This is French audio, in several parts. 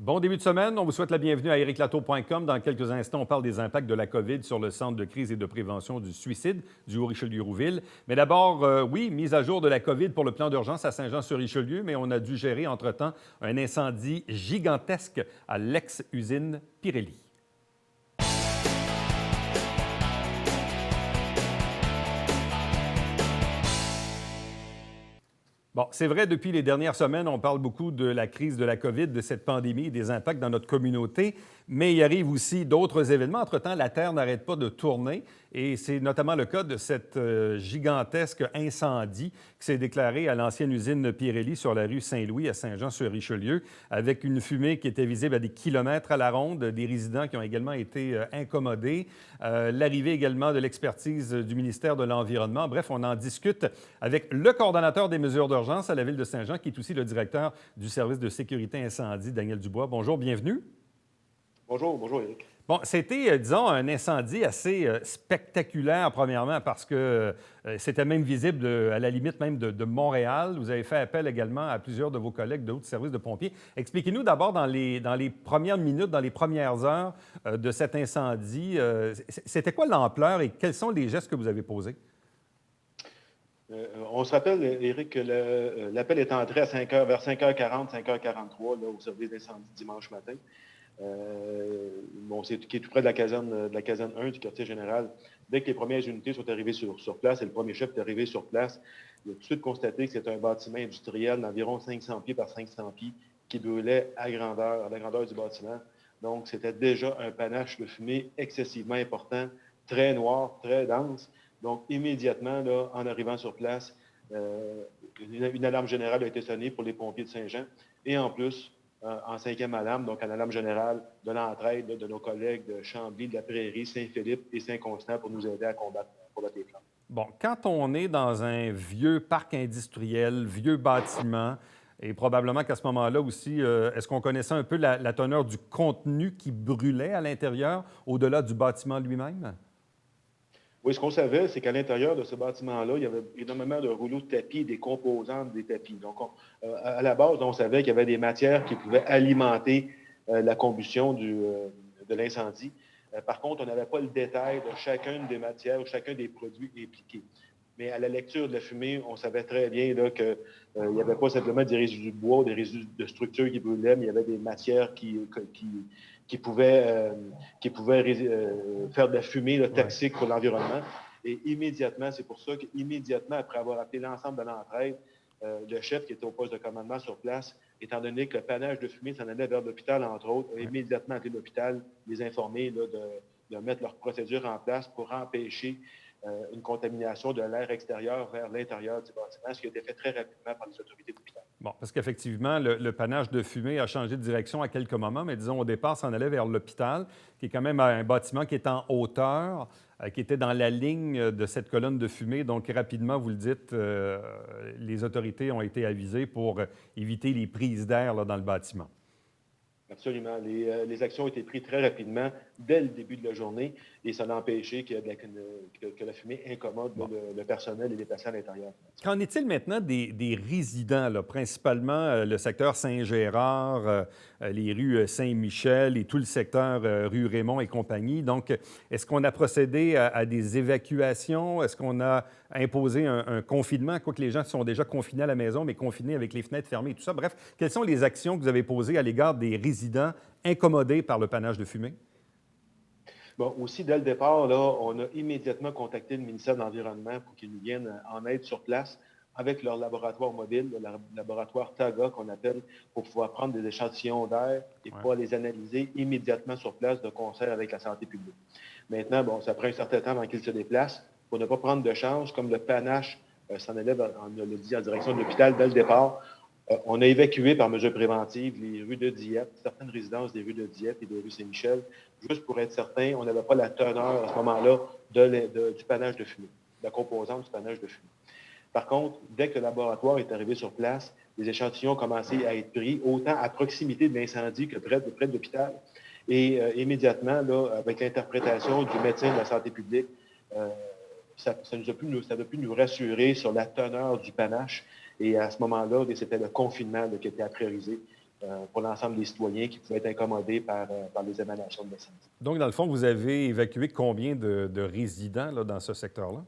Bon début de semaine. On vous souhaite la bienvenue à ericlato.com. Dans quelques instants, on parle des impacts de la COVID sur le Centre de crise et de prévention du suicide du Haut-Richelieu-Rouville. Mais d'abord, oui, mise à jour de la COVID pour le plan d'urgence à Saint-Jean-sur-Richelieu, mais on a dû gérer entre-temps un incendie gigantesque à l'ex-usine Pirelli. Bon, c'est vrai, depuis les dernières semaines, on parle beaucoup de la crise de la COVID, de cette pandémie et des impacts dans notre communauté, mais il arrive aussi d'autres événements. Entre-temps, la Terre n'arrête pas de tourner et c'est notamment le cas de cet gigantesque incendie qui s'est déclaré à l'ancienne usine Pirelli sur la rue Saint-Louis à Saint-Jean-sur-Richelieu, avec une fumée qui était visible à des kilomètres à la ronde, des résidents qui ont également été incommodés, l'arrivée également de l'expertise du ministère de l'Environnement. Bref, on en discute avec le coordonnateur des mesures d'urgence à la Ville de Saint-Jean, qui est aussi le directeur du service de sécurité incendie, Daniel Dubois. Bonjour, bienvenue. Bonjour Éric. Bon, c'était, disons, un incendie assez spectaculaire, premièrement, parce que c'était même visible à la limite même de Montréal. Vous avez fait appel également à plusieurs de vos collègues d'autres services de pompiers. Expliquez-nous d'abord dans les premières minutes, dans les premières heures de cet incendie, c'était quoi l'ampleur et quels sont les gestes que vous avez posés? On se rappelle, Éric, que l'appel est entré à 5 heures, vers 5h40, 5h43, là, au service d'incendie dimanche matin. Qui est tout près de la caserne 1 du quartier général. Dès que les premières unités sont arrivées sur place et le premier chef est arrivé sur place, il a tout de suite constaté que c'était un bâtiment industriel d'environ 500 pieds par 500 pieds qui brûlait à la grandeur du bâtiment. Donc, c'était déjà un panache de fumée excessivement important, très noir, très dense. Donc, immédiatement, là, en arrivant sur place, une alarme générale a été sonnée pour les pompiers de Saint-Jean. Et en plus, en cinquième alarme, donc en alarme générale de l'entraide de nos collègues de Chambly, de la Prairie, Saint-Philippe et Saint-Constant pour nous aider à combattre les flammes. Bon, quand on est dans un vieux parc industriel, vieux bâtiment, et probablement qu'à ce moment-là aussi, est-ce qu'on connaissait un peu la teneur du contenu qui brûlait à l'intérieur, au-delà du bâtiment lui-même? Oui, ce qu'on savait, c'est qu'à l'intérieur de ce bâtiment-là, il y avait énormément de rouleaux de tapis et des composantes des tapis. Donc, à la base, on savait qu'il y avait des matières qui pouvaient alimenter la combustion de l'incendie. Par contre, on n'avait pas le détail de chacune des matières ou chacun des produits impliqués. Mais à la lecture de la fumée, on savait très bien qu'il n'y avait pas simplement des résidus de bois, des résidus de structure qui brûlaient, mais il y avait des matières qui pouvaient faire de la fumée là, toxique pour l'environnement. Et immédiatement, c'est pour ça qu'immédiatement, après avoir appelé l'ensemble de l'entraide, le chef qui était au poste de commandement sur place, étant donné que le panache de fumée s'en allait vers l'hôpital, entre autres, a immédiatement appelé l'hôpital, les informer là, de mettre leurs procédures en place pour empêcher une contamination de l'air extérieur vers l'intérieur du bâtiment, ce qui a été fait très rapidement par les autorités de l'hôpital. Bon, parce qu'effectivement, le panache de fumée a changé de direction à quelques moments, mais disons, au départ, ça en allait vers l'hôpital, qui est quand même un bâtiment qui est en hauteur, qui était dans la ligne de cette colonne de fumée. Donc, rapidement, vous le dites, les autorités ont été avisées pour éviter les prises d'air là, dans le bâtiment. Absolument. Les actions ont été prises très rapidement, dès le début de la journée, et ça a empêché que la fumée incommode le personnel et les patients à l'intérieur. Qu'en est-il maintenant des résidents, là, principalement le secteur Saint-Gérard, les rues Saint-Michel et tout le secteur rue Raymond et compagnie? Donc, est-ce qu'on a procédé à des évacuations? Est-ce qu'on a imposé un confinement, quoique les gens sont déjà confinés à la maison, mais confinés avec les fenêtres fermées et tout ça? Bref, quelles sont les actions que vous avez posées à l'égard des résidents incommodés par le panache de fumée? Bon, aussi, dès le départ, là, on a immédiatement contacté le ministère de l'Environnement pour qu'ils nous viennent en aide sur place avec leur laboratoire mobile, le laboratoire TAGA qu'on appelle, pour pouvoir prendre des échantillons d'air et pouvoir les analyser immédiatement sur place de concert avec la santé publique. Maintenant, bon, ça prend un certain temps avant qu'ils se déplacent pour ne pas prendre de chance, comme le panache s'en élève, on l'a dit, en direction de l'hôpital dès le départ. On a évacué par mesure préventive les rues de Dieppe, certaines résidences des rues de Dieppe et des rues Saint-Michel, juste pour être certain, on n'avait pas la teneur à ce moment-là du panache de fumée, de la composante du panache de fumée. Par contre, dès que le laboratoire est arrivé sur place, les échantillons ont commencé à être pris, autant à proximité de l'incendie que près de l'hôpital. Et immédiatement, là, avec l'interprétation du médecin de la santé publique, ça a pu nous rassurer sur la teneur du panache. Et à ce moment-là, c'était le confinement là, qui était à prioriser. pour l'ensemble des citoyens qui pouvaient être incommodés par les émanations de l'incendie. Donc, dans le fond, vous avez évacué combien de résidents là, dans ce secteur-là?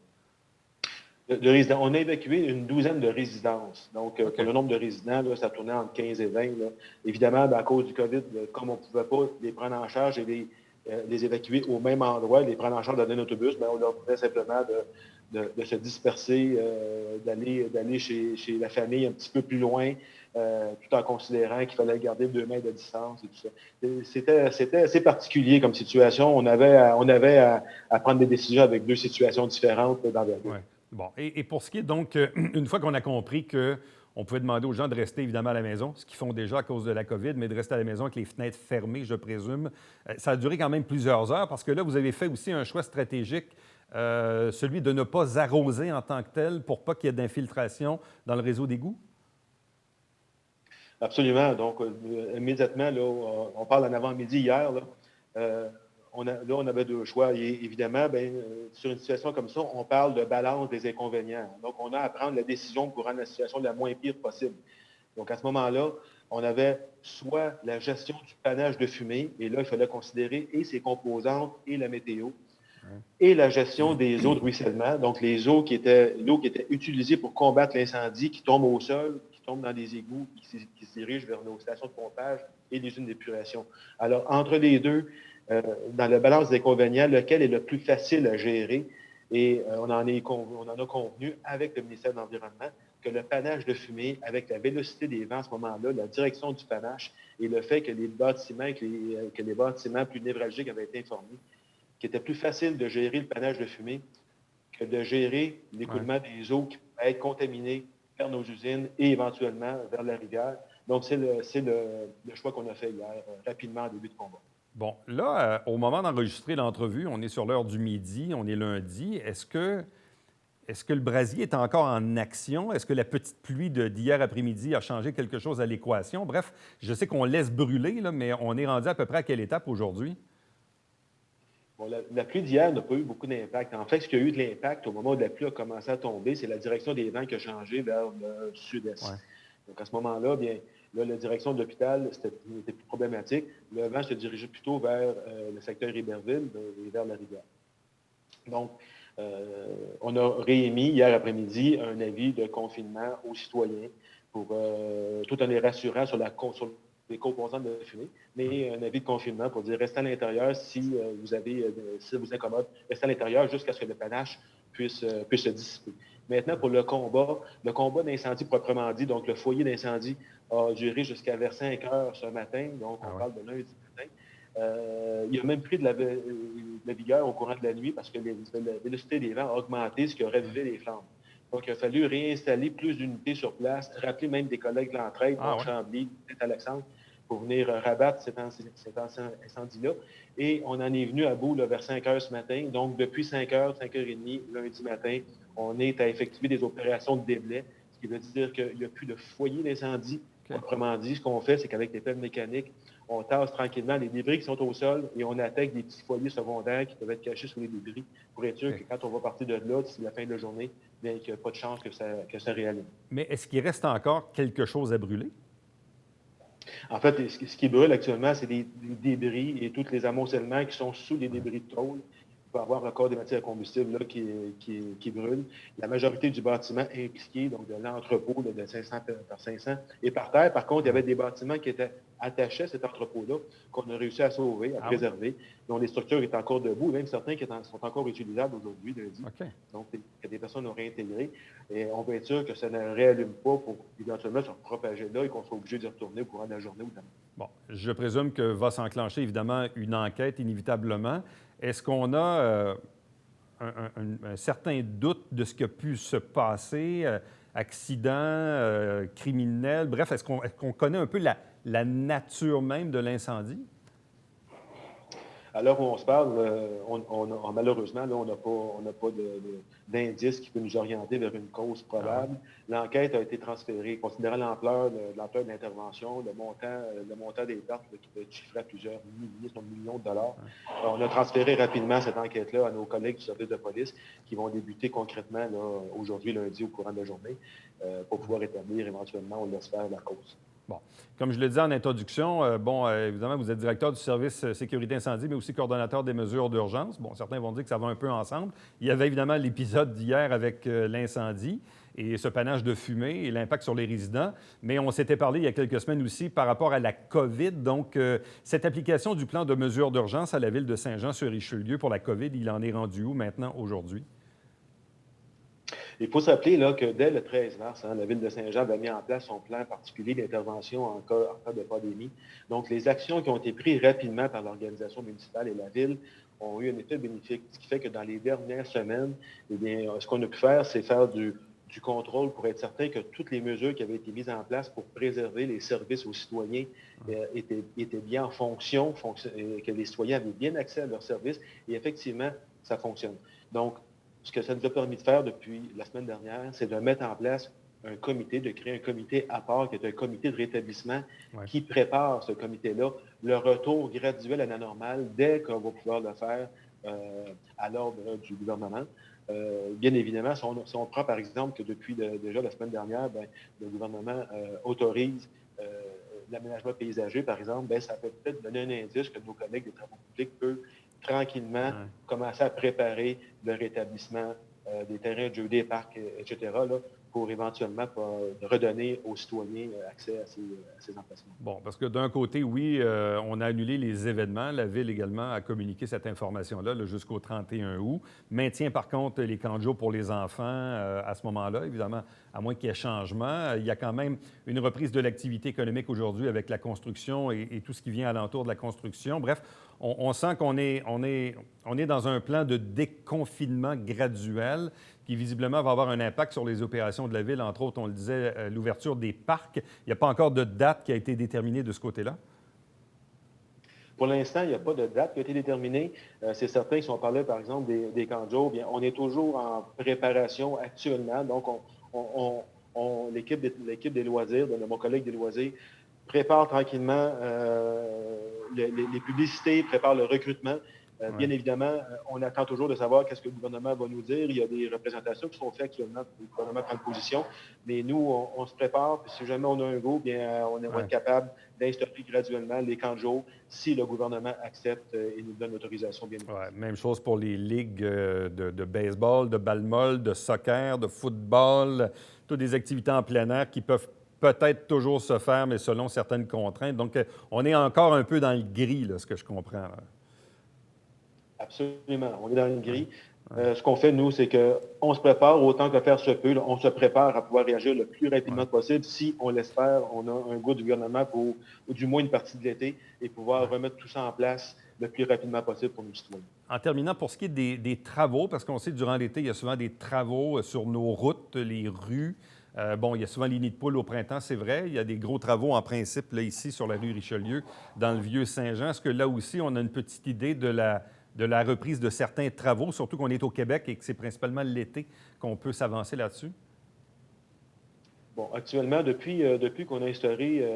On a évacué une douzaine de résidences. Donc, pour OK. le nombre de résidents, là, ça tournait entre 15 et 20. Là. Évidemment, à cause du COVID, comme on ne pouvait pas les prendre en charge et les évacuer au même endroit, les prendre en charge dans un autobus, on leur disait simplement de se disperser, d'aller chez la famille un petit peu plus loin, tout en considérant qu'il fallait garder 2 mètres de distance et tout ça. C'était assez particulier comme situation. On avait à prendre des décisions avec 2 situations différentes d'envergure. Ouais. Bon. Et pour ce qui est donc, une fois qu'on a compris qu'on pouvait demander aux gens de rester évidemment à la maison, ce qu'ils font déjà à cause de la COVID, mais de rester à la maison avec les fenêtres fermées, je présume, ça a duré quand même plusieurs heures parce que là, vous avez fait aussi un choix stratégique, celui de ne pas arroser en tant que tel pour pas qu'il y ait d'infiltration dans le réseau d'égouts? Absolument. Donc, immédiatement, là, on parle en avant-midi hier, là, on avait 2 choix. Et évidemment, sur une situation comme ça, on parle de balance des inconvénients. Donc, on a à prendre la décision pour rendre la situation la moins pire possible. Donc, à ce moment-là, on avait soit la gestion du panache de fumée, et là, il fallait considérer et ses composantes et la météo, et la gestion des eaux de ruissellement, donc l'eau qui était utilisée pour combattre l'incendie, qui tombe au sol, qui tombe dans des égouts, qui se dirigent vers nos stations de pompage et les usines d'épuration. Alors, entre les deux, dans la balance des inconvénients, lequel est le plus facile à gérer? Et on en a convenu avec le ministère de l'Environnement que le panache de fumée, avec la vélocité des vents à ce moment-là, la direction du panache et le fait que les bâtiments plus névralgiques avaient été informés, qu'il était plus facile de gérer le panache de fumée que de gérer Ouais. l'écoulement des eaux qui pourraient être contaminées vers nos usines et éventuellement vers la rivière. Donc, c'est le choix qu'on a fait hier, rapidement en début de combat. Bon, là, au moment d'enregistrer l'entrevue, on est sur l'heure du midi, on est lundi. Est-ce que le brasier est encore en action? Est-ce que la petite pluie d'hier après-midi a changé quelque chose à l'équation? Bref, je sais qu'on laisse brûler, là, mais on est rendu à peu près à quelle étape aujourd'hui? Bon, la pluie d'hier n'a pas eu beaucoup d'impact. En fait, ce qui a eu de l'impact au moment où la pluie a commencé à tomber, c'est la direction des vents qui a changé vers le sud-est. Ouais. Donc, à ce moment-là, bien, là, la direction de l'hôpital était plus problématique. Le vent se dirigeait plutôt vers le secteur Héberville et vers la rivière. Donc, on a réémis hier après-midi un avis de confinement aux citoyens tout en les rassurant sur les composantes de fumée, mais un avis de confinement pour dire restez à l'intérieur si ça vous incommode, restez à l'intérieur jusqu'à ce que le panache puisse se dissiper. Maintenant, pour le combat d'incendie proprement dit, donc le foyer d'incendie a duré jusqu'à vers 5 heures ce matin, donc Ah on ouais. parle de lundi matin. Il a même pris de la vigueur au courant de la nuit parce que la vélocité des vents a augmenté, ce qui a ravivé les flammes. Donc, il a fallu réinstaller plus d'unités sur place, rappeler même des collègues de l'entraide, Ah dont ouais. Chambly, Saint-Alexandre, pour venir rabattre cet incendie-là. Et on en est venu à bout là, vers 5 heures ce matin. Donc, depuis 5 heures, 5h30, lundi matin, on est à effectuer des opérations de déblai, ce qui veut dire qu'il n'y a plus de foyer d'incendie. OK. Proprement dit, ce qu'on fait, c'est qu'avec les pelles mécaniques, on tasse tranquillement les débris qui sont au sol et on attaque des petits foyers secondaires qui peuvent être cachés sous les débris pour être sûr OK. que quand on va partir de là, d'ici la fin de la journée, bien qu'il n'y a pas de chance que ça réallume. Mais est-ce qu'il reste encore quelque chose à brûler? En fait, ce qui brûle actuellement, c'est des débris et tous les amoncellements qui sont sous les Ouais. débris de tôle. Il peut y avoir encore des matières combustibles là, qui brûlent. La majorité du bâtiment impliqué, donc de l'entrepôt de 500 par 500, est par terre. Par contre, il y avait des bâtiments qui étaient attachés à cet entrepôt-là, qu'on a réussi à sauver, à Ah oui? préserver, dont les structures étaient encore debout, même certains qui sont encore utilisables aujourd'hui, lundi. OK. Donc, que des personnes ont réintégré. Et on peut être sûr que ça ne réallume pas pour éventuellement se propager là et qu'on soit obligé d'y retourner au courant de la journée ou demain. Bon, je présume que va s'enclencher évidemment une enquête inévitablement. Est-ce qu'on a un certain doute de ce qui a pu se passer, accident, criminel, bref, est-ce qu'on connaît un peu la nature même de l'incendie? À l'heure où on se parle, malheureusement, là, on n'a pas d'indice qui peut nous orienter vers une cause Ah ouais. probable. L'enquête a été transférée, considérant l'ampleur de l'intervention, le montant des pertes là, qui peut être chiffré à plusieurs milliers, sinon millions de dollars. On a transféré rapidement cette enquête-là à nos collègues du service de police qui vont débuter concrètement là, aujourd'hui, lundi, au courant de la journée, pour pouvoir établir éventuellement, on l'espère, la cause. Bon, comme je le disais en introduction, évidemment, vous êtes directeur du service sécurité incendie, mais aussi coordonnateur des mesures d'urgence. Bon, certains vont dire que ça va un peu ensemble. Il y avait évidemment l'épisode d'hier avec l'incendie et ce panache de fumée et l'impact sur les résidents. Mais on s'était parlé il y a quelques semaines aussi par rapport à la COVID. Donc, cette application du plan de mesures d'urgence à la ville de Saint-Jean-sur-Richelieu pour la COVID, il en est rendu où maintenant, aujourd'hui? Il faut se rappeler là, que dès le 13 mars, la ville de Saint-Jean avait mis en place son plan particulier d'intervention en cas de pandémie. Donc, les actions qui ont été prises rapidement par l'organisation municipale et la ville ont eu un effet bénéfique, ce qui fait que dans les dernières semaines, eh bien, ce qu'on a pu faire, c'est faire du contrôle pour être certain que toutes les mesures qui avaient été mises en place pour préserver les services aux citoyens étaient bien en fonction, que les citoyens avaient bien accès à leurs services et effectivement, ça fonctionne. Donc, ce que ça nous a permis de faire depuis la semaine dernière, c'est de mettre en place un comité, de créer un comité à part, qui est un comité de rétablissement qui prépare ce comité-là, le retour graduel à la normale dès qu'on va pouvoir le faire à l'ordre du gouvernement. Bien évidemment, si on prend par exemple que depuis déjà la semaine dernière, le gouvernement autorise l'aménagement paysager, par exemple, ça peut peut-être donner un indice que nos collègues des travaux publics peuvent tranquillement commencer à préparer le rétablissement des terrains de jeux, des parcs, etc., là, pour éventuellement redonner aux citoyens accès à ces emplacements. Bon, parce que d'un côté, oui, on a annulé les événements. La Ville également a communiqué cette information-là jusqu'au 31 août. Maintient par contre les camps de jour pour les enfants à ce moment-là, évidemment, à moins qu'il y ait changement. Il y a quand même une reprise de l'activité économique aujourd'hui avec la construction et tout ce qui vient alentour de la construction. Bref, on sent qu'on est dans un plan de déconfinement graduel qui visiblement va avoir un impact sur les opérations de la Ville. Entre autres, on le disait, l'ouverture des parcs. Il n'y a pas encore de date qui a été déterminée de ce côté-là? Pour l'instant, il n'y a pas de date qui a été déterminée. C'est certain que si on parlait, par exemple, des camps de jour, bien, on est toujours en préparation actuellement. Donc, l'équipe des loisirs, de mon collègue des loisirs, prépare tranquillement les publicités, prépare le recrutement. Bien évidemment, on attend toujours de savoir qu'est-ce que le gouvernement va nous dire. Il y a des représentations qui sont faites actuellement pour le gouvernement prendre position. Mais nous, on se prépare. Puis si jamais on a un go, bien, on va être capable d'instaurer graduellement les camps de jour si le gouvernement accepte et nous donne l'autorisation, bien évidemment. Même chose pour les ligues de baseball, de balle molle, de soccer, de football, toutes des activités en plein air qui peuvent peut-être toujours se faire, mais selon certaines contraintes. Donc, on est encore un peu dans le gris, là, ce que je comprends. Absolument. On est dans une grille. Ce qu'on fait, nous, c'est qu'on se prépare autant que faire se peut. On se prépare à pouvoir réagir le plus rapidement possible si, on l'espère, on a un goût du gouvernement pour, ou du moins une partie de l'été, et pouvoir remettre tout ça en place le plus rapidement possible pour nos citoyens. En terminant, pour ce qui est des travaux, parce qu'on sait que durant l'été, il y a souvent des travaux sur nos routes, les rues. Il y a souvent les nids de poules au printemps, c'est vrai. Il y a des gros travaux, en principe, là, ici, sur la rue Richelieu, dans le Vieux-Saint-Jean. Est-ce que là aussi, on a une petite idée de la reprise de certains travaux, surtout qu'on est au Québec et que c'est principalement l'été qu'on peut s'avancer là-dessus? Bon, actuellement, depuis qu'on a instauré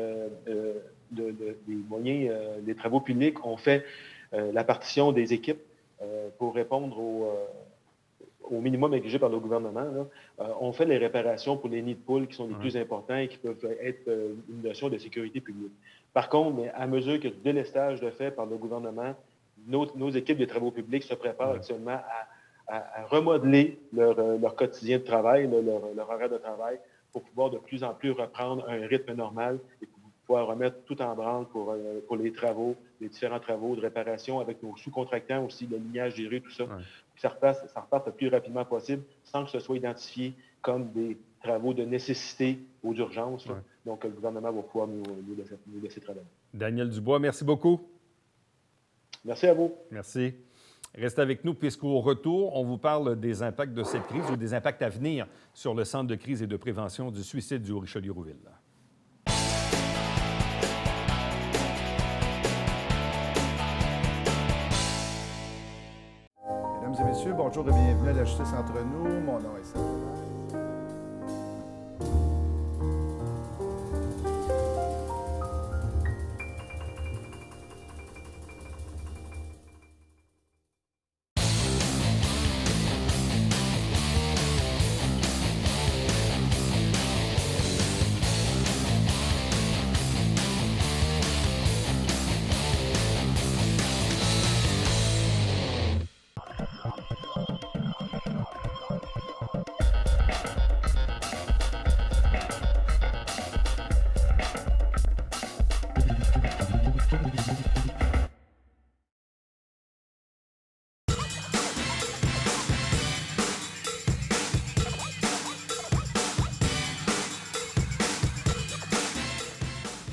des moyens, des travaux publics, on fait la partition des équipes pour répondre au minimum exigé par le gouvernement. On fait les réparations pour les nids de poules qui sont les plus importants et qui peuvent être une notion de sécurité publique. Par contre, à mesure que le délestage est fait par le gouvernement, nos équipes de travaux publics se préparent actuellement à remodeler leur quotidien de travail, leur horaire de travail, pour pouvoir de plus en plus reprendre un rythme normal et pouvoir remettre tout en branle pour les travaux, les différents travaux de réparation avec nos sous-contractants aussi, le lignage des rues, tout ça. Ça reparte le plus rapidement possible sans que ce soit identifié comme des travaux de nécessité ou d'urgence. Donc, le gouvernement va pouvoir nous laisser travailler. Daniel Dubois, merci beaucoup. Merci à vous. Merci. Restez avec nous puisqu'au retour, on vous parle des impacts de cette crise ou des impacts à venir sur le Centre de crise et de prévention du suicide du Richelieu-Rouville. Mesdames et messieurs, bonjour et bienvenue à la Justice entre nous. Mon nom est Serge.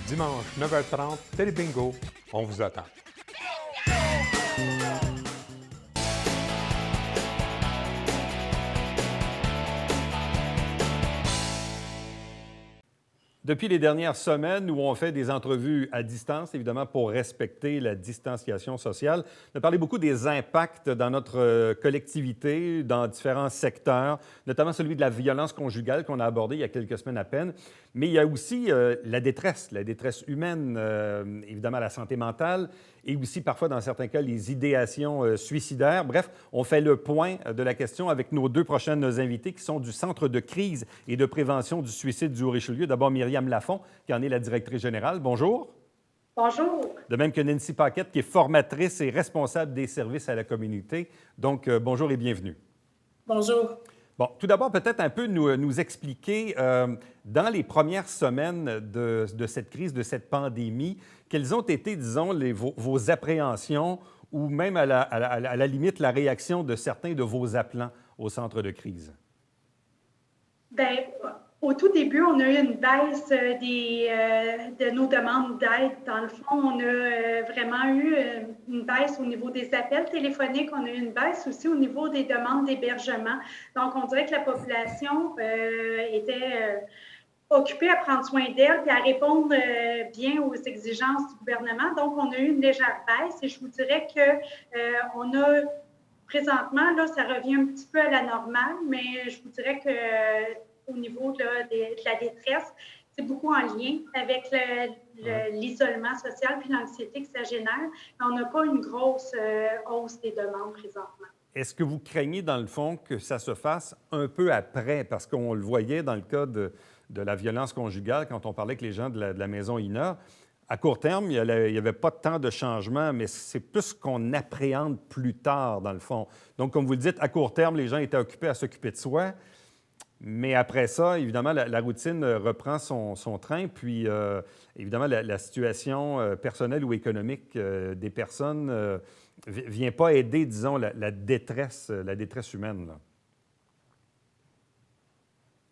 Dimanche, 9h30, Télébingo, on vous attend. Depuis les dernières semaines où on fait des entrevues à distance, évidemment pour respecter la distanciation sociale, on a parlé beaucoup des impacts dans notre collectivité, dans différents secteurs, notamment celui de la violence conjugale qu'on a abordé il y a quelques semaines à peine. Mais il y a aussi la détresse humaine, évidemment la santé mentale et aussi parfois, dans certains cas, les idéations suicidaires. Bref, on fait le point de la question avec nos deux prochaines invités qui sont du Centre de crise et de prévention du suicide du Haut-Richelieu. D'abord, Myriam Lafont, qui en est la directrice générale. Bonjour. Bonjour. De même que Nancy Paquette, qui est formatrice et responsable des services à la communauté. Donc, bonjour et bienvenue. Bonjour. Bon, tout d'abord, peut-être un peu nous expliquer, dans les premières semaines de cette crise, de cette pandémie, quelles ont été, disons, vos appréhensions ou même à la limite la réaction de certains de vos appelants au centre de crise? Bien, au tout début, on a eu une baisse de nos demandes d'aide. Dans le fond, on a vraiment eu une baisse au niveau des appels téléphoniques. On a eu une baisse aussi au niveau des demandes d'hébergement. Donc, on dirait que la population était occupée à prendre soin d'elle et à répondre bien aux exigences du gouvernement. Donc, on a eu une légère baisse et je vous dirais qu'on a présentement, là, ça revient un petit peu à la normale, mais je vous dirais que au niveau de la détresse, c'est beaucoup en lien avec l'isolement social puis l'anxiété que ça génère. Mais on n'a pas une grosse hausse des demandes présentement. Est-ce que vous craignez, dans le fond, que ça se fasse un peu après? Parce qu'on le voyait dans le cas de la violence conjugale, quand on parlait avec les gens de la maison INA. À court terme, il n'y avait pas tant de changements, mais c'est plus ce qu'on appréhende plus tard, dans le fond. Donc, comme vous le dites, à court terme, les gens étaient occupés à s'occuper de soi. Mais après ça, évidemment, la routine reprend son train. Puis, évidemment, la situation personnelle ou économique des personnes ne vient pas aider, disons, la détresse humaine, là.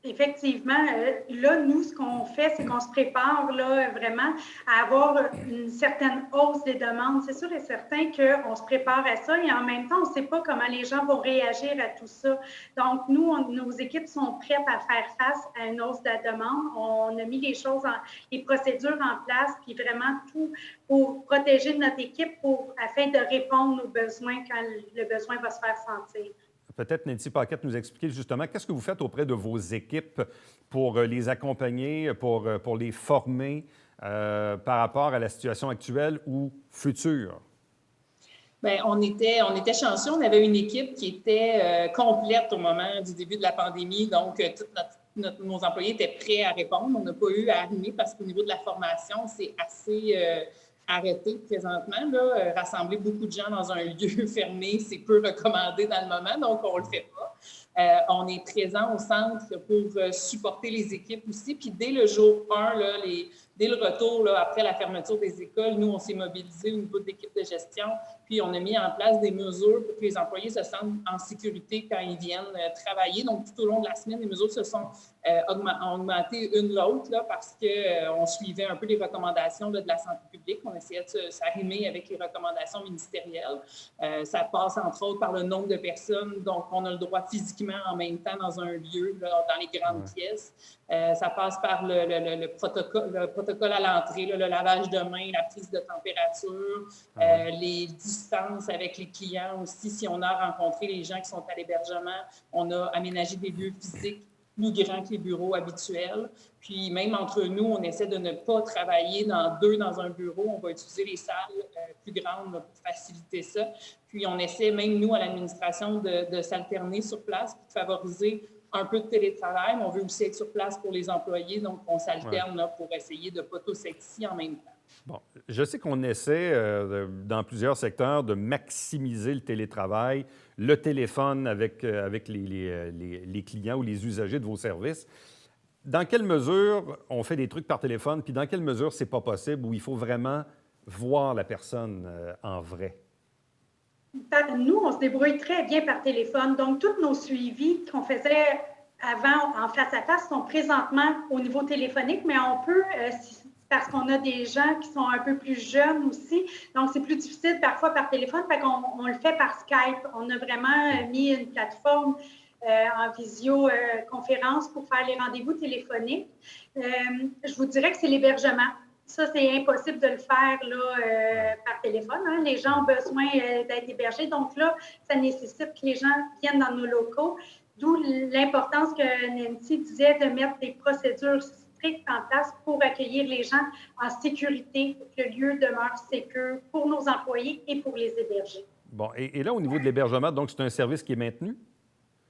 Effectivement, là, nous, ce qu'on fait, c'est qu'on se prépare là, vraiment à avoir une certaine hausse des demandes. C'est sûr et certain qu'on se prépare à ça et en même temps, on ne sait pas comment les gens vont réagir à tout ça. Donc, nous, nos équipes sont prêtes à faire face à une hausse de la demande. On a mis les procédures en place, puis vraiment tout pour protéger notre équipe afin de répondre aux besoins quand le besoin va se faire sentir. Peut-être, Nancy Paquette, nous expliquer justement qu'est-ce que vous faites auprès de vos équipes pour les accompagner, pour les former par rapport à la situation actuelle ou future? Bien, on était chanceux. On avait une équipe qui était complète au moment du début de la pandémie. Donc, nos employés étaient prêts à répondre. On n'a pas eu à arriver parce qu'au niveau de la formation, c'est assez arrêté présentement. Là, rassembler beaucoup de gens dans un lieu fermé, c'est peu recommandé dans le moment, donc on ne le fait pas. On est présent au centre pour supporter les équipes aussi. Puis dès le jour 1, là, dès le retour, là, après la fermeture des écoles, nous, on s'est mobilisés au niveau de l'équipe de gestion. Puis on a mis en place des mesures pour que les employés se sentent en sécurité quand ils viennent travailler. Donc, tout au long de la semaine, les mesures se sont ont augmenté une l'autre là, parce qu'on suivait un peu les recommandations là, de la santé publique. On essayait de s'arrimer avec les recommandations ministérielles. Ça passe, entre autres, par le nombre de personnes. Donc, on a le droit physiquement en même temps dans un lieu, là, dans les grandes pièces. Ça passe par le protocole à l'entrée, là, le lavage de mains, la prise de température, les distances avec les clients aussi. Si on a rencontré les gens qui sont à l'hébergement, on a aménagé des lieux physiques plus grands que les bureaux habituels. Puis même entre nous, on essaie de ne pas travailler deux dans un bureau. On va utiliser les salles plus grandes pour faciliter ça. Puis on essaie, même nous, à l'administration, de s'alterner sur place pour favoriser un peu de télétravail, mais on veut aussi être sur place pour les employés, donc on s'alterne là, pour essayer de ne pas tous être ici en même temps. Bon, je sais qu'on essaie, dans plusieurs secteurs, de maximiser le télétravail, le téléphone avec les clients ou les usagers de vos services. Dans quelle mesure on fait des trucs par téléphone, puis dans quelle mesure c'est pas possible, où il faut vraiment voir la personne en vrai? Nous, on se débrouille très bien par téléphone. Donc, tous nos suivis qu'on faisait avant en face-à-face sont présentement au niveau téléphonique, mais on peut, parce qu'on a des gens qui sont un peu plus jeunes aussi. Donc, c'est plus difficile parfois par téléphone. Fait qu'on le fait par Skype. On a vraiment mis une plateforme en visioconférence pour faire les rendez-vous téléphoniques. Je vous dirais que c'est l'hébergement. Ça, c'est impossible de le faire là, par téléphone. Hein. Les gens ont besoin d'être hébergés. Donc là, ça nécessite que les gens viennent dans nos locaux. D'où l'importance que Nancy disait de mettre des procédures strictes en place pour accueillir les gens en sécurité, pour que le lieu demeure sécur pour nos employés et pour les héberger. Bon, et là, au niveau de l'hébergement, donc c'est un service qui est maintenu?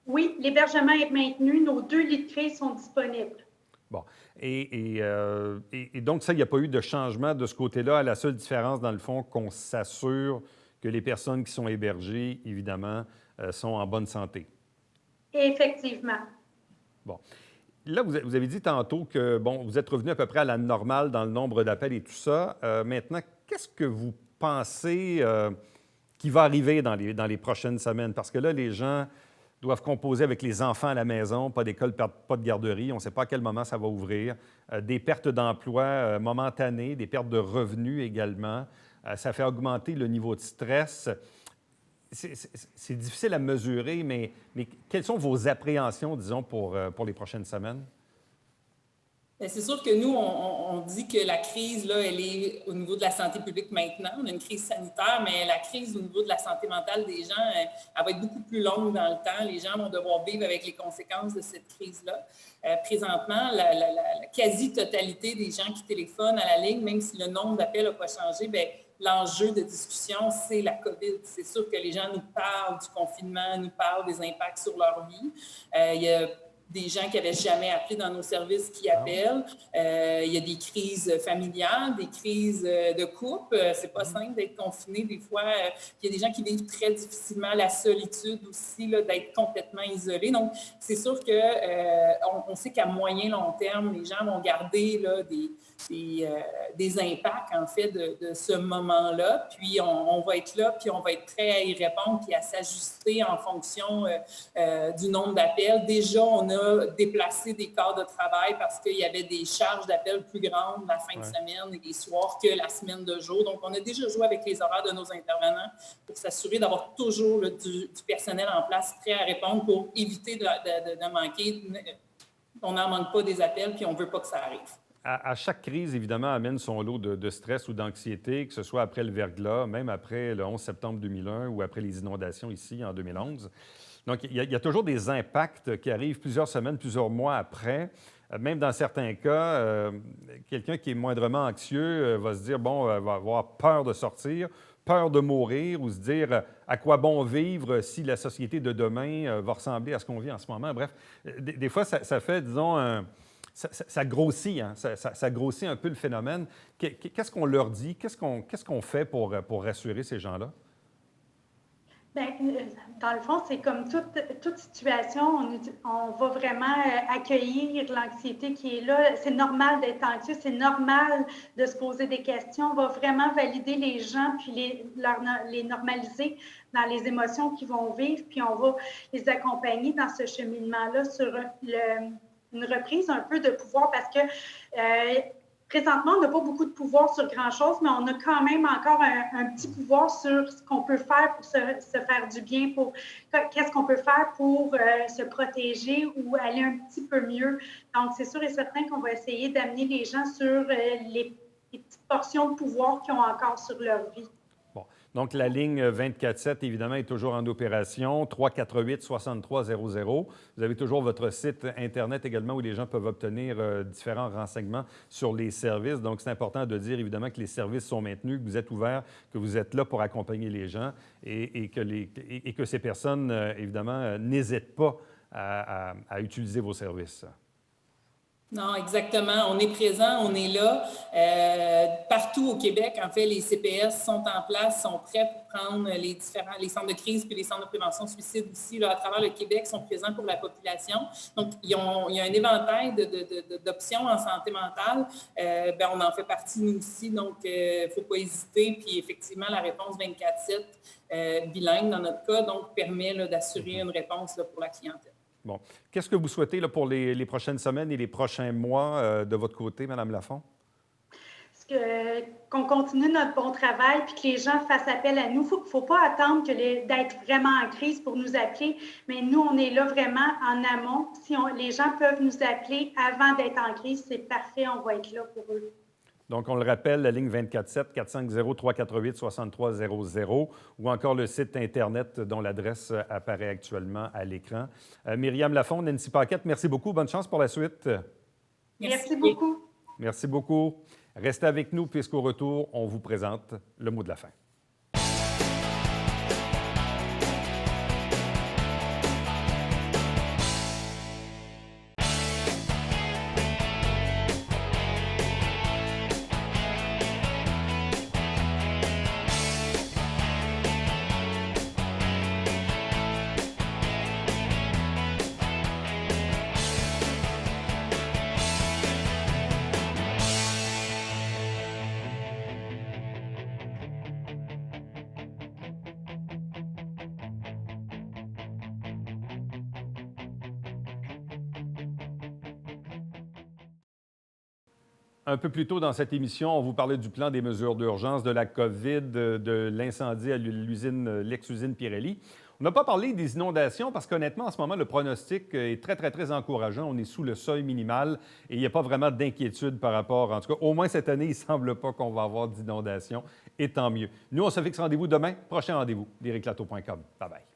Oui, l'hébergement est maintenu. Nos 2 lits de crise sont disponibles. Bon. Et donc, ça, il n'y a pas eu de changement de ce côté-là. La seule différence, dans le fond, qu'on s'assure que les personnes qui sont hébergées, évidemment, sont en bonne santé. Effectivement. Bon. Là, vous avez dit tantôt que, bon, vous êtes revenu à peu près à la normale dans le nombre d'appels et tout ça. Maintenant, qu'est-ce que vous pensez qui va arriver dans les prochaines semaines? Parce que là, les gens doivent composer avec les enfants à la maison, pas d'école, pas de garderie. On ne sait pas à quel moment ça va ouvrir. Des pertes d'emploi momentanées, des pertes de revenus également. Ça fait augmenter le niveau de stress. C'est difficile à mesurer, mais quelles sont vos appréhensions, disons, pour les prochaines semaines? Bien, c'est sûr que nous, on dit que la crise, là, elle est au niveau de la santé publique maintenant. On a une crise sanitaire, mais la crise au niveau de la santé mentale des gens, elle va être beaucoup plus longue dans le temps. Les gens vont devoir vivre avec les conséquences de cette crise-là. Présentement, la quasi-totalité des gens qui téléphonent à la ligne, même si le nombre d'appels n'a pas changé, bien, l'enjeu de discussion, c'est la COVID. C'est sûr que les gens nous parlent du confinement, nous parlent des impacts sur leur vie. Il y a des gens qui n'avaient jamais appelé dans nos services qui appellent. Il y a des crises familiales, des crises de couple. C'est pas simple d'être confiné. Des fois, il y a des gens qui vivent très difficilement la solitude aussi, là, d'être complètement isolés. Donc, c'est sûr qu'on sait qu'à moyen long terme, les gens vont garder là, des impacts, en fait, de ce moment-là. Puis, on va être là, puis on va être prêt à y répondre, puis à s'ajuster en fonction du nombre d'appels. Déjà, on a déplacé des quarts de travail parce qu'il y avait des charges d'appels plus grandes la fin de semaine et les soirs que la semaine de jour. Donc, on a déjà joué avec les horaires de nos intervenants pour s'assurer d'avoir toujours du personnel en place prêt à répondre pour éviter de manquer. On n'en manque pas des appels, puis on ne veut pas que ça arrive. À chaque crise, évidemment, amène son lot de stress ou d'anxiété, que ce soit après le verglas, même après le 11 septembre 2001 ou après les inondations ici en 2011. Donc, il y a toujours des impacts qui arrivent plusieurs semaines, plusieurs mois après. Même dans certains cas, quelqu'un qui est moindrement anxieux va se dire, bon, va avoir peur de sortir, peur de mourir ou se dire à quoi bon vivre si la société de demain va ressembler à ce qu'on vit en ce moment. Bref, des fois, ça fait, disons, ça grossit, hein? Ça grossit un peu le phénomène. Qu'est-ce qu'on leur dit? Qu'est-ce qu'on fait pour rassurer ces gens-là? Bien, dans le fond, c'est comme toute situation, on va vraiment accueillir l'anxiété qui est là. C'est normal d'être anxieux, c'est normal de se poser des questions. On va vraiment valider les gens puis les normaliser dans les émotions qu'ils vont vivre, puis on va les accompagner dans ce cheminement-là sur une reprise un peu de pouvoir parce que présentement, on n'a pas beaucoup de pouvoir sur grand-chose, mais on a quand même encore un petit pouvoir sur ce qu'on peut faire pour se faire du bien, pour qu'est-ce qu'on peut faire pour se protéger ou aller un petit peu mieux. Donc, c'est sûr et certain qu'on va essayer d'amener les gens sur les petites portions de pouvoir qu'ils ont encore sur leur vie. Bon. Donc, la ligne 24/7, évidemment, est toujours en opération, 348-6300. Vous avez toujours votre site Internet également où les gens peuvent obtenir différents renseignements sur les services. Donc, c'est important de dire, évidemment, que les services sont maintenus, que vous êtes ouverts, que vous êtes là pour accompagner les gens et que ces personnes, évidemment, n'hésitent pas à utiliser vos services. Non, exactement. On est présent, on est là. Partout au Québec, en fait, les CPS sont en place, sont prêts pour prendre les centres de crise puis les centres de prévention suicide aussi, là, à travers le Québec, sont présents pour la population. Donc, il y a un éventail d'options en santé mentale. Bien, on en fait partie, nous aussi. Donc, il ne faut pas hésiter. Puis, effectivement, la réponse 24/7 bilingue, dans notre cas, donc, permet là, d'assurer une réponse là, pour la clientèle. Bon. Qu'est-ce que vous souhaitez là, pour les prochaines semaines et les prochains mois de votre côté, Mme Lafont? qu'on continue notre bon travail puis que les gens fassent appel à nous. Il ne faut pas attendre d'être vraiment en crise pour nous appeler, mais nous, on est là vraiment en amont. Si les gens peuvent nous appeler avant d'être en crise, c'est parfait, on va être là pour eux. Donc, on le rappelle, la ligne 247-450-348-6300 ou encore le site Internet dont l'adresse apparaît actuellement à l'écran. Myriam Lafond, Nancy Paquette, merci beaucoup. Bonne chance pour la suite. Merci beaucoup. Merci beaucoup. Restez avec nous puisqu'au retour, on vous présente le mot de la fin. Un peu plus tôt dans cette émission, on vous parlait du plan des mesures d'urgence, de la COVID, de l'incendie à l'ex-usine Pirelli. On n'a pas parlé des inondations parce qu'honnêtement, en ce moment, le pronostic est très, très, très encourageant. On est sous le seuil minimal et il n'y a pas vraiment d'inquiétude par rapport, en tout cas, au moins cette année, il ne semble pas qu'on va avoir d'inondations et tant mieux. Nous, on se fixe rendez-vous demain. Prochain rendez-vous, d'ericlateau.com. Bye-bye.